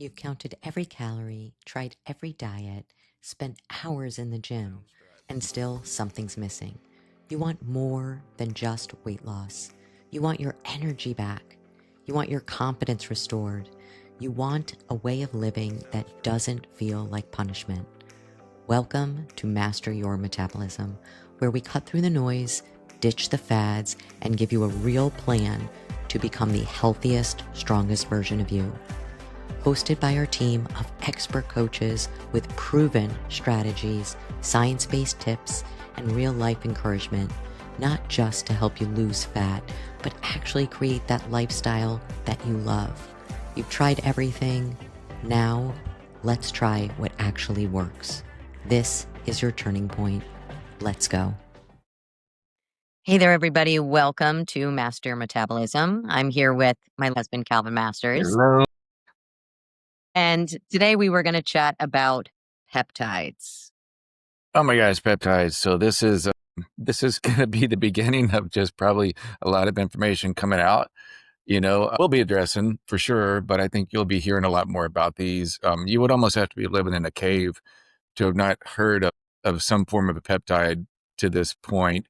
You've counted every calorie, tried every diet, spent hours in the gym, and still something's missing. You want more than just weight loss. You want your energy back. You want your confidence restored. You want a way of living that doesn't feel like punishment. Welcome to Master Your Metabolism, where we cut through the noise, ditch the fads, and give you a real plan to become the healthiest, strongest version of you. Hosted by our team of expert coaches with proven strategies, science-based tips, and real-life encouragement, not just to help you lose fat, but actually create that lifestyle that you love. You've tried everything. Now, let's try what actually works. This is your turning point. Let's go. Hey there, everybody. Welcome to Master Your Metabolism. I'm here with my husband, Calvin Masters. Hello. And today we were going to chat about peptides. Oh my gosh, peptides. So this is going to be the beginning of just probably a lot of information coming out. We'll be addressing for sure, but I think you'll be hearing a lot more about these. You would almost have to be living in a cave to have not heard of some form of a peptide to this point.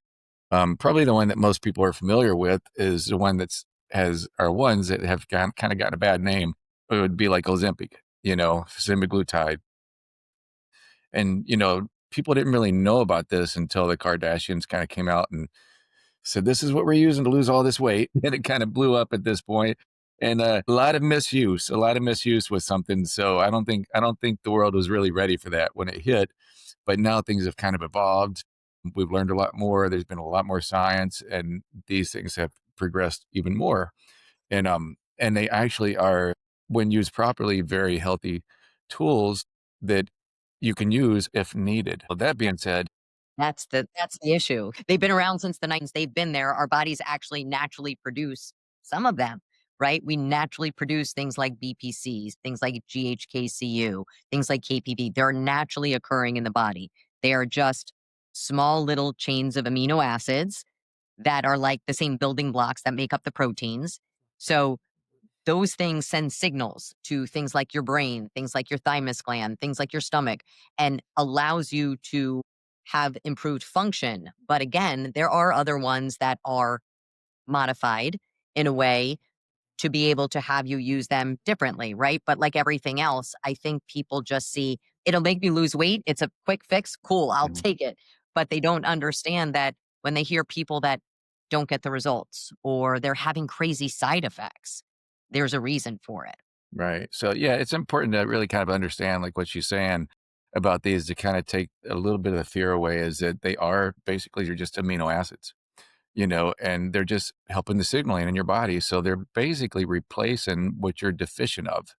Probably the one that most people are familiar with is the one are ones that have kind of gotten a bad name. It would be like Ozempic, semaglutide. And, people didn't really know about this until the Kardashians kind of came out and said, this is what we're using to lose all this weight. And it kind of blew up at this point. And a lot of misuse with something. So I don't think the world was really ready for that when it hit. But now things have kind of evolved. We've learned a lot more. There's been a lot more science, and these things have progressed even more. And they actually are, when used properly, very healthy tools that you can use if needed. Well, that being said, That's the issue. They've been around since the 90s. They've been there. Our bodies actually naturally produce some of them, right? We naturally produce things like BPCs, things like GHKCU, things like KPP. They're naturally occurring in the body. They are just small little chains of amino acids that are like the same building blocks that make up the proteins. So those things send signals to things like your brain, things like your thymus gland, things like your stomach, and allows you to have improved function. But again, there are other ones that are modified in a way to be able to have you use them differently, right? But like everything else, I think people just see it'll make me lose weight. It's a quick fix. Cool, I'll take it. But they don't understand that when they hear people that don't get the results or they're having crazy side effects, there's a reason for it. right. So yeah, it's important to really kind of understand like what she's saying about these to kind of take a little bit of the fear away, is that they are basically you're just amino acids, and they're just helping the signaling in your body. So they're basically replacing what you're deficient of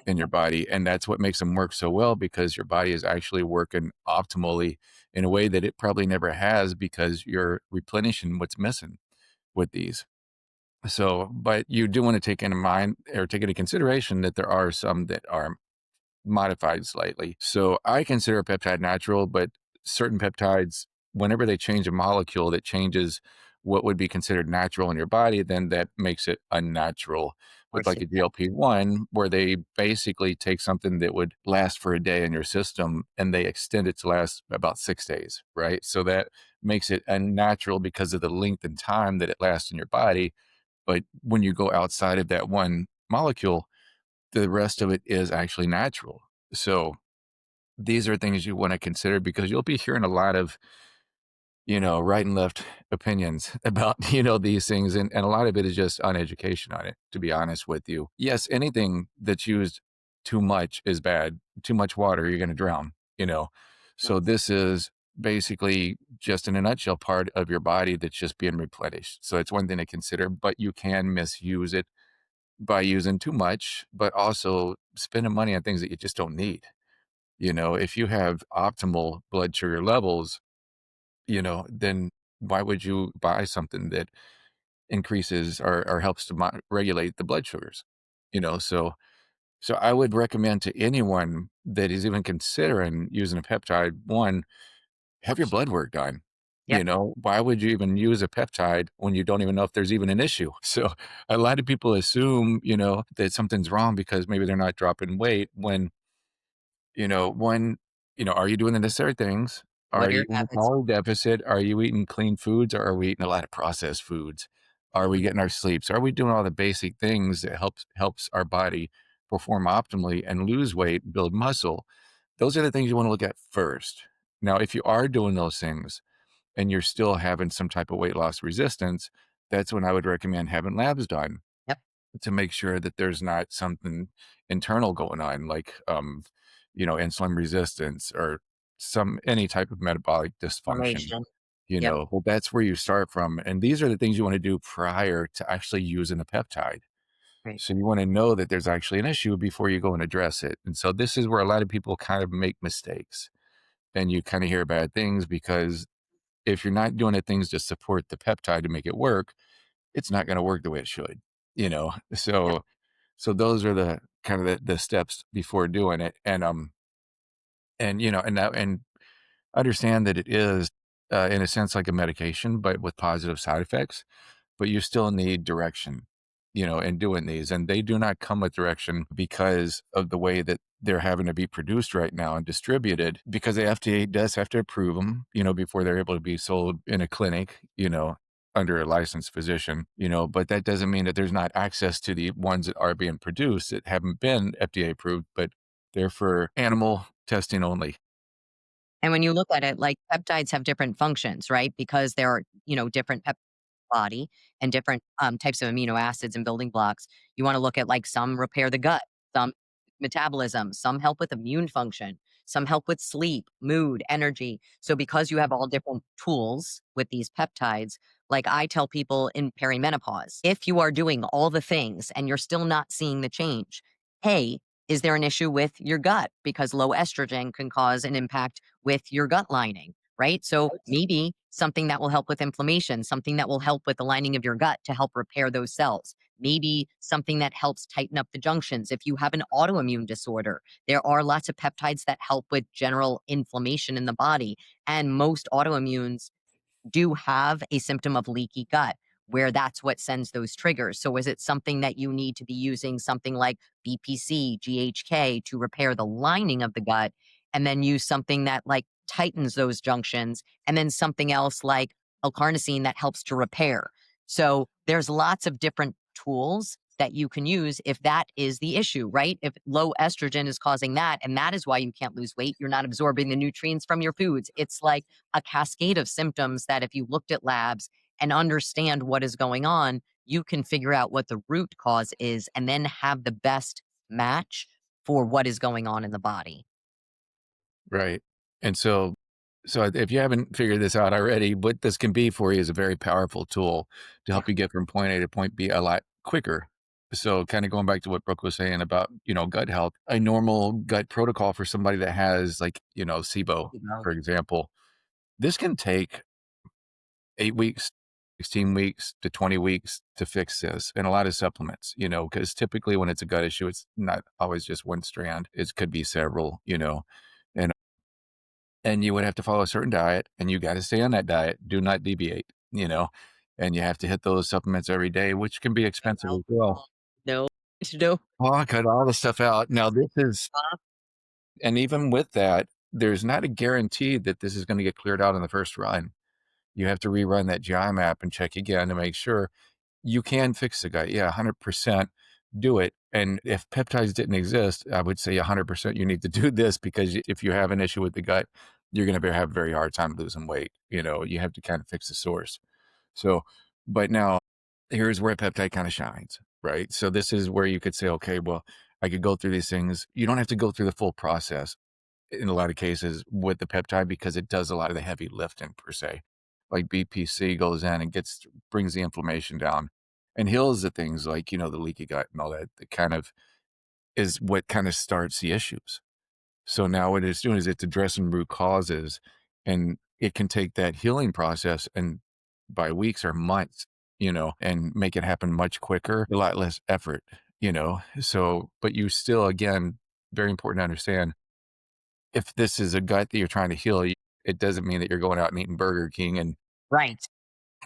in your body. And that's what makes them work so well, because your body is actually working optimally in a way that it probably never has, because you're replenishing what's missing with these. So, but you do want to take into mind or take into consideration that there are some that are modified slightly. So I consider a peptide natural, but certain peptides, whenever they change a molecule that changes what would be considered natural in your body, then that makes it unnatural. With Course like it a does. GLP-1, where they basically take something that would last for a day in your system and they extend it to last about 6 days, right? So that makes it unnatural because of the length and time that it lasts in your body. But when you go outside of that one molecule, the rest of it is actually natural. So these are things you want to consider, because you'll be hearing a lot of, right and left opinions about, these things. And a lot of it is just uneducation on it, to be honest with you. Yes, anything that's used too much is bad. Too much water, you're going to drown, you know. So this is basically just in a nutshell part of your body that's just being replenished. So it's one thing to consider, but you can misuse it by using too much, but also spending money on things that you just don't need. If you have optimal blood sugar levels, then why would you buy something that increases or helps to regulate the blood sugars? So I would recommend to anyone that is even considering using a peptide, one, have your blood work done. Yep. Why would you even use a peptide when you don't even know if there's even an issue? So a lot of people assume, that something's wrong because maybe they're not dropping weight when, one, are you doing the necessary things? What Are are you your in a habits? calorie deficit? Are you eating clean foods or are we eating a lot of processed foods? Are we Mhm. getting our sleep? So are we doing all the basic things that helps our body perform optimally and lose weight, build muscle? Those are the things you want to look at first. Now, if you are doing those things and you're still having some type of weight loss resistance, that's when I would recommend having labs done Yep. to make sure that there's not something internal going on, like, insulin resistance or any type of metabolic dysfunction, Formation. Yep. well, that's where you start from. And these are the things you want to do prior to actually using a peptide. Right. So you want to know that there's actually an issue before you go and address it. And so this is where a lot of people kind of make mistakes. And you kind of hear bad things because if you're not doing the things to support the peptide to make it work, it's not gonna work the way it should, you know? Yep. So those are the kind of the steps before doing it, and understand that it is, in a sense, like a medication, but with positive side effects, but you still need direction, in doing these, and they do not come with direction because of the way that they're having to be produced right now and distributed, because the FDA does have to approve them, before they're able to be sold in a clinic, under a licensed physician, but that doesn't mean that there's not access to the ones that are being produced that haven't been FDA approved, but they're for animal testing only. And when you look at it, like peptides have different functions, right? Because there are, different body and different types of amino acids and building blocks. You want to look at like some repair the gut, some metabolism, some help with immune function, some help with sleep, mood, energy. So, because you have all different tools with these peptides, like I tell people in perimenopause, if you are doing all the things and you're still not seeing the change, hey, is there an issue with your gut? Because low estrogen can cause an impact with your gut lining, right? So maybe something that will help with inflammation, something that will help with the lining of your gut to help repair those cells. Maybe something that helps tighten up the junctions. If you have an autoimmune disorder, there are lots of peptides that help with general inflammation in the body. And most autoimmunes do have a symptom of leaky gut where that's what sends those triggers. So is it something that you need to be using something like BPC, GHK to repair the lining of the gut and then use something that like tightens those junctions and then something else like L-carnosine that helps to repair. So there's lots of different tools that you can use if that is the issue, right? If low estrogen is causing that and that is why you can't lose weight, you're not absorbing the nutrients from your foods. It's like a cascade of symptoms that if you looked at labs and understand what is going on, you can figure out what the root cause is and then have the best match for what is going on in the body. Right. And so if you haven't figured this out already, what this can be for you is a very powerful tool to Yeah. help you get from point A to point B a lot quicker. So kind of going back to what Brooke was saying about, gut health, a normal gut protocol for somebody that has like, SIBO, You know, for example, this can take 8 weeks, 16 weeks to 20 weeks to fix this, and a lot of supplements, because typically when it's a gut issue, it's not always just one strand. It could be several, and you would have to follow a certain diet, and you gotta stay on that diet, do not deviate, and you have to hit those supplements every day, which can be cut expensive as well. alcohol. No, no. Oh, I cut all the stuff out. Now this is uh, and even with that, there's not a guarantee that this is gonna get cleared out on the first run. You have to rerun that GI map and check again to make sure you can fix the gut. Yeah, 100% do it. And if peptides didn't exist, I would say 100% you need to do this because if you have an issue with the gut, you're going to have a very hard time losing weight. You have to kind of fix the source. So, but now here's where a peptide kind of shines, right? So this is where you could say, okay, well, I could go through these things. You don't have to go through the full process in a lot of cases with the peptide because it does a lot of the heavy lifting per se. Like BPC goes in and brings the inflammation down and heals the things like, the leaky gut and all that. That kind of is what kind of starts the issues. So now what it's doing is it's addressing root causes and it can take that healing process and by weeks or months, and make it happen much quicker, a lot less effort, So, but you still, again, very important to understand if this is a gut that you're trying to heal, It doesn't mean that you're going out and eating Burger King and Right.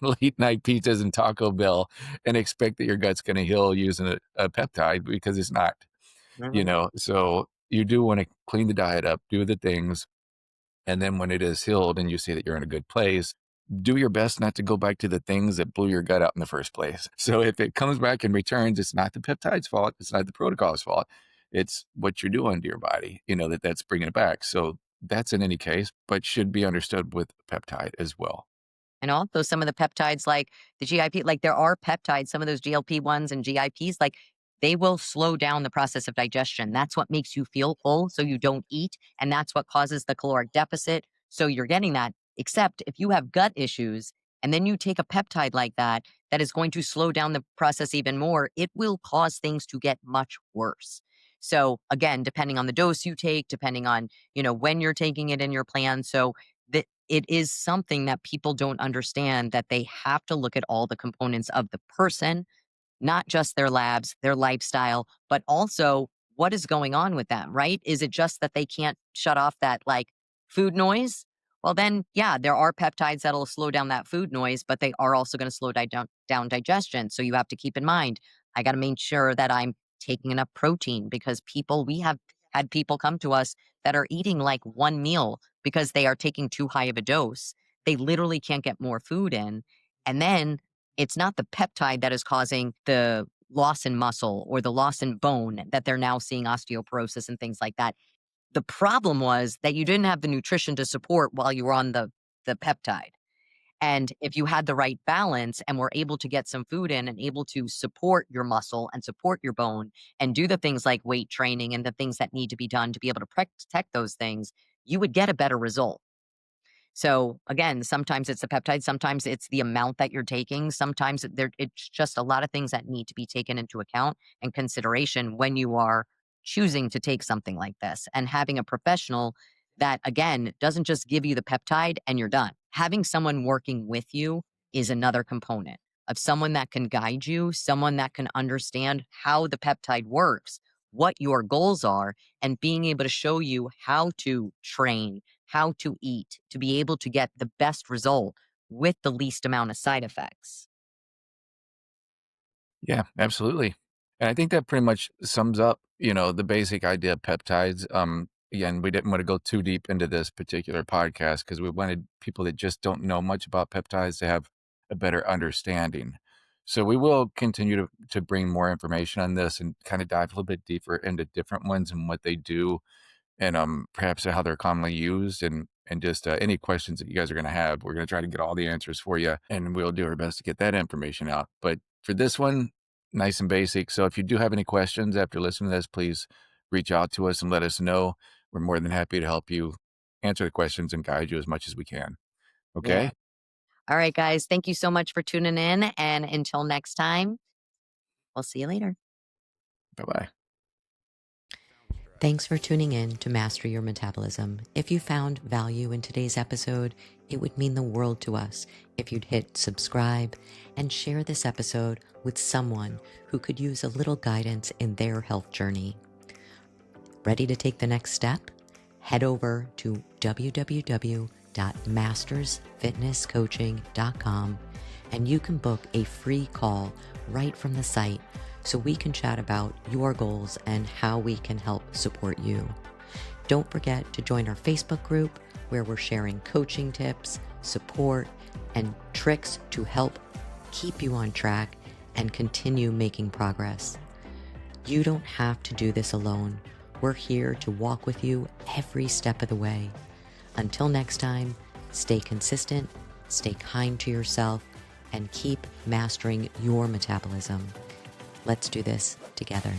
late night pizzas and Taco Bell and expect that your gut's going to heal using a peptide, because it's not, Mhm. So you do want to clean the diet up, do the things. And then when it is healed and you see that you're in a good place, do your best not to go back to the things that blew your gut out in the first place. So if it comes back and returns, it's not the peptide's fault. It's not the protocol's fault. It's what you're doing to your body, that's bringing it back. So that's in any case, but should be understood with peptide as well. And also some of the peptides like the GIP, like there are peptides, some of those GLP-1s and GIPs, like they will slow down the process of digestion. That's what makes you feel full so you don't eat. And that's what causes the caloric deficit. So you're getting that. Except if you have gut issues and then you take a peptide like that, that is going to slow down the process even more, it will cause things to get much worse. So again, depending on the dose you take, depending on, when you're taking it in your plan. So it is something that people don't understand, that they have to look at all the components of the person, not just their labs, their lifestyle, but also what is going on with them, right? Is it just that they can't shut off that like food noise? Well, then, yeah, there are peptides that'll slow down that food noise, but they are also going to slow down digestion. So you have to keep in mind, I got to make sure that I'm taking enough protein, because we have had people come to us that are eating like one meal because they are taking too high of a dose. They literally can't get more food in. And then it's not the peptide that is causing the loss in muscle or the loss in bone that they're now seeing osteoporosis and things like that. The problem was that you didn't have the nutrition to support while you were on the peptide. And if you had the right balance and were able to get some food in and able to support your muscle and support your bone and do the things like weight training and the things that need to be done to be able to protect those things, you would get a better result. So again, sometimes it's the peptide, sometimes it's the amount that you're taking, sometimes it's just a lot of things that need to be taken into account and consideration when you are choosing to take something like this. And having a professional that again doesn't just give you the peptide and you're done. Having someone working with you is another component of someone that can guide you, someone that can understand how the peptide works, what your goals are, and being able to show you how to train, how to eat, to be able to get the best result with the least amount of side effects. Yeah, absolutely. And I think that pretty much sums up, the basic idea of peptides. Again, we didn't want to go too deep into this particular podcast because we wanted people that just don't know much about peptides to have a better understanding. So we will continue to bring more information on this and kind of dive a little bit deeper into different ones and what they do, and perhaps how they're commonly used, and just any questions that you guys are going to have. We're going to try to get all the answers for you, and we'll do our best to get that information out. But for this one, nice and basic. So if you do have any questions after listening to this, please reach out to us and let us know. We're more than happy to help you answer the questions and guide you as much as we can. Yeah. Okay. All right, guys. Thank you so much for tuning in. And until next time, we'll see you later. Bye bye. Thanks for tuning in to Master Your Metabolism. If you found value in today's episode, it would mean the world to us if you'd hit subscribe and share this episode with someone who could use a little guidance in their health journey. Ready to take the next step? Head over to www.mastersfitnesscoaching.com and you can book a free call right from the site so we can chat about your goals and how we can help support you. Don't forget to join our Facebook group where we're sharing coaching tips, support, and tricks to help keep you on track and continue making progress. You don't have to do this alone. We're here to walk with you every step of the way. Until next time, stay consistent, stay kind to yourself, and keep mastering your metabolism. Let's do this together.